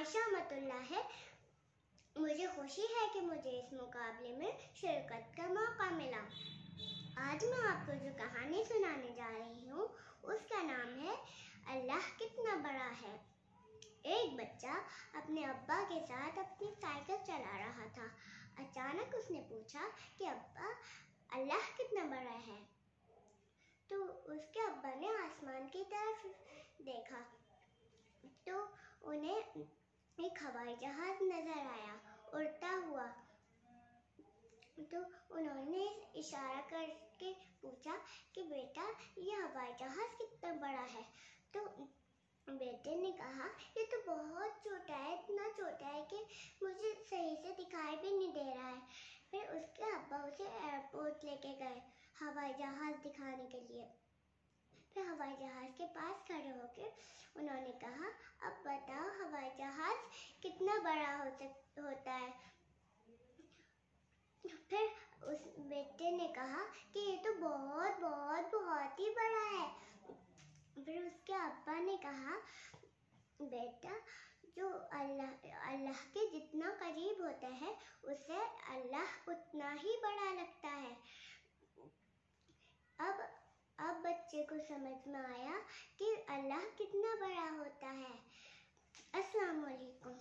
माशाअल्लाह है। मुझे खुशी है कि मुझे इस मुकाबले में शिरकत का मौका मिला। आज मैं आपको जो कहानी सुनाने जा रही हूँ उसका नाम है अल्लाह कितना बड़ा है। एक बच्चा अपने अब्बा के साथ अपनी साइकिल चला रहा था। अचानक उसने पूछा कि अब्बा, अल्लाह कितना बड़ा है। तो उसके अब्बा ने आसमान की तरफ देखा तो उन्हें एक हवाई जहाज नजर आया उड़ता हुआ। तो उन्होंने इशारा करके पूछा कि बेटा, ये हवाई जहाज कितना बड़ा है। तो बेटे ने कहा, ये तो बहुत छोटा है, इतना छोटा है कि मुझे सही से दिखाई भी नहीं दे रहा है। फिर उसके अब्बा उसे एयरपोर्ट लेके गए हवाई जहाज दिखाने के लिए। फिर हवाई जहाज के पास खड़े होकर उन्होंने कहा, अब बताओ हवाई जहाज कितना बड़ा होता है। फिर उस बेटे ने कहा कि ये तो बहुत बहुत बहुत ही बड़ा है। फिर उसके अब्बा ने कहा, बेटा, जो अल्लाह के जितना करीब होता है उसे अल्लाह उतना ही बड़ा लगता है। अब बच्चे को समझ में आया कि अल्लाह कितना बड़ा होता है। अस्सलाम वालेकुम।